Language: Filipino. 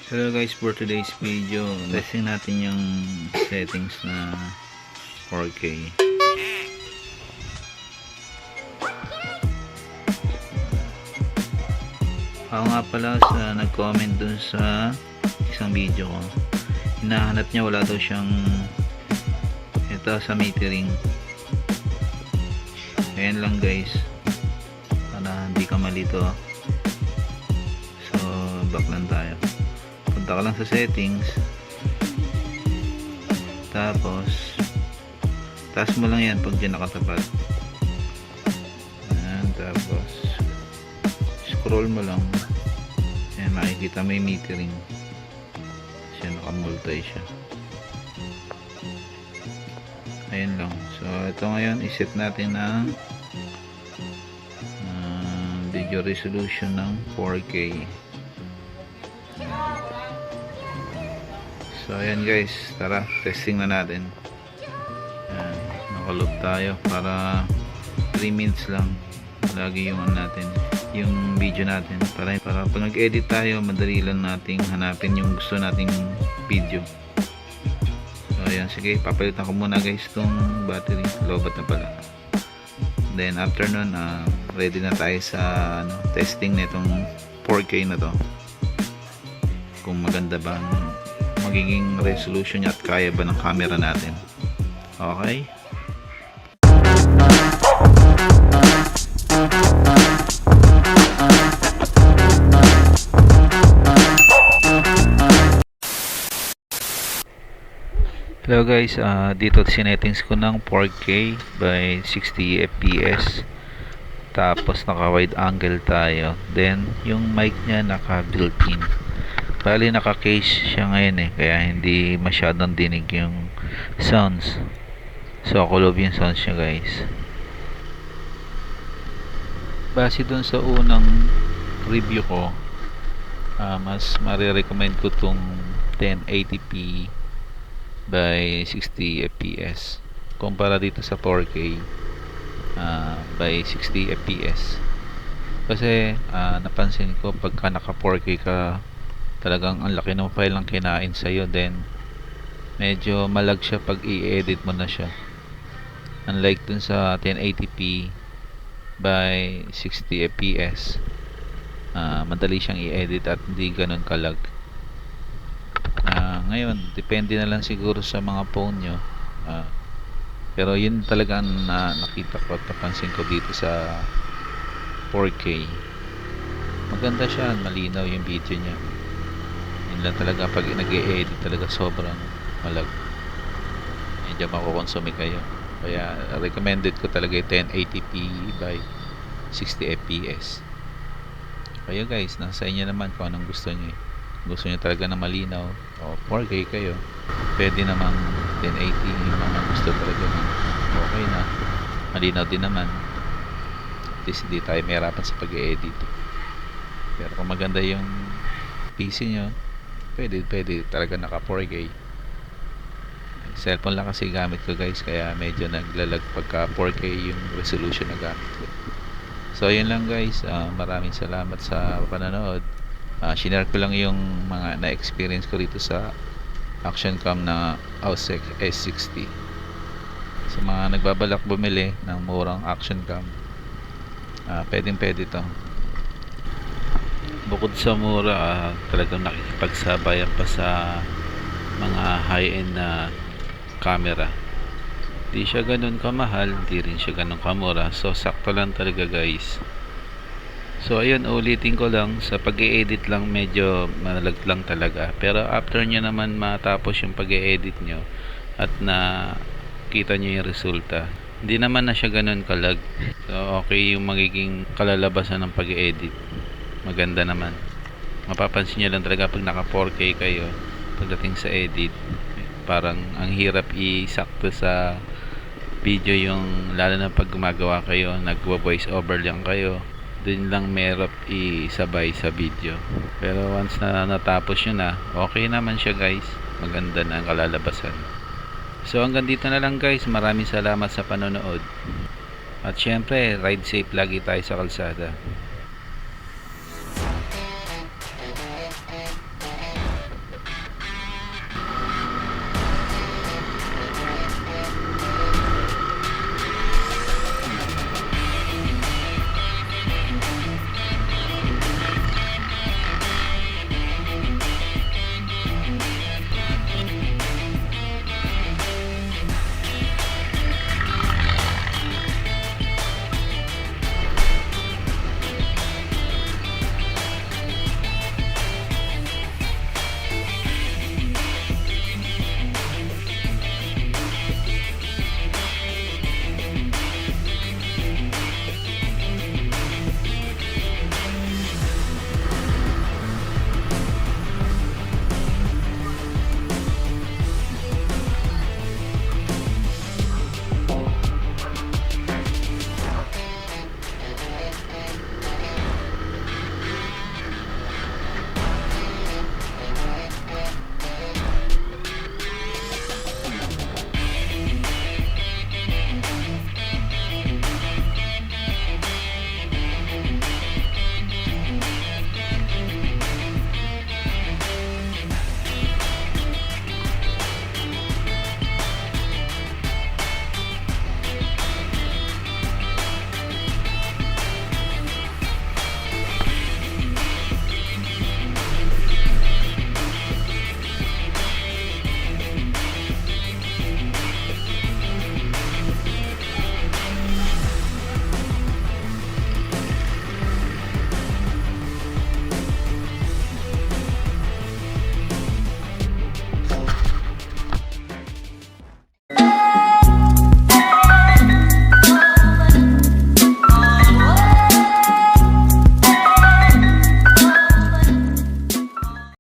Hello guys, for today's video, testing natin yung settings na 4K. Ako nga pala sa nag-comment dun sa isang video ko, hinahanap niya, wala daw siyang ito sa metering. Ayan lang guys, para hindi ka malito. So back lang tayo, punta ka lang sa settings, tapos taas mo lang yan pag dyan nakatapat. Ayan, tapos scroll mo lang. Ayan, makikita may metering siya, nakamultay siya. Ayan lang. So ito ngayon, iset natin na video resolution ng 4K. So ayan guys, tara, testing na natin. Ayan, nakaloop tayo para 3 minutes lang lagi yung natin, yung video natin, para pag nag-edit tayo, madali lang nating hanapin yung gusto nating video. So ayan, sige, papalitan ko muna guys tong battery, lobat na pala. Then after nun, ready na tayo sa testing nitong 4K na to, kung maganda ba magiging resolution niya at kaya ba ng camera natin. Okay. Hello guys, dito sinettings ko ng 4K by 60 fps, tapos naka wide angle tayo, then yung mic nya naka built-in, bali naka case siya ngayon kaya hindi masyadong dinig yung sounds. So kulob yung sounds niya guys. Base dun sa unang review ko, mas marirecommend ko tong 1080p by 60 fps kumpara dito sa 4K by 60 fps, kasi napansin ko pagka naka 4K ka, talagang ang laki ng file ng kinain sa'yo, then medyo malag siya pag i-edit mo na siya, unlike dun sa 1080p by 60 fps. Madali siyang i-edit at hindi ganun kalag. Ngayon, depende na lang siguro sa mga phone nyo, pero yun talaga nakita ko at napansin ko dito sa 4K. Maganda siya, malinaw yung video nya. Yun lang talaga, pag nag-e-edit talaga sobrang malag, medyo makukonsumi kayo. Kaya recommended ko talaga yung 1080p by 60 fps. Kayo guys, nasa inyo naman kung anong gusto nyo. Gusto nyo talaga na malinaw o 4K kayo, pwede namang 1080. Yung mga gusto talaga okay na malinaw din naman, at least hindi tayo mahirapan sa pag-edit. Pero kung maganda yung PC nyo, pwede talaga naka 4K. Cellphone lang kasi gamit ko guys, kaya medyo naglalag pagka 4K yung resolution na gamit ko. So yun lang guys, maraming salamat sa panonood. Shinare ko lang yung mga na-experience ko rito sa action cam na Ausec S60. Sa mga nagbabalak bumili ng murang action cam, pwede to. Bukod sa mura, talagang nakikipagsabayan pa sa mga high-end na camera. Di siya ganun kamahal, di rin siya ganun kamura, so sakto lang talaga guys. So ayun, ulitin ko lang, sa pag-e-edit lang medyo malag lang talaga, pero after nyo naman matapos yung pag-e-edit nyo at na kita nyo yung resulta, hindi naman na siya ganun kalag. So okay yung magiging kalalabasan ng pag-e-edit, maganda naman. Mapapansin nyo lang talaga pag naka 4K kayo, pagdating sa edit, parang ang hirap isakto sa video, yung lalo na pag gumagawa kayo, nagvo-voice over lang kayo, din lang merap isabay sa video. Pero once na natapos yun okay naman siya guys, maganda na ang kalalabasan. So hanggang dito na lang guys, maraming salamat sa panonood, at syempre ride safe lagi tayo sa kalsada.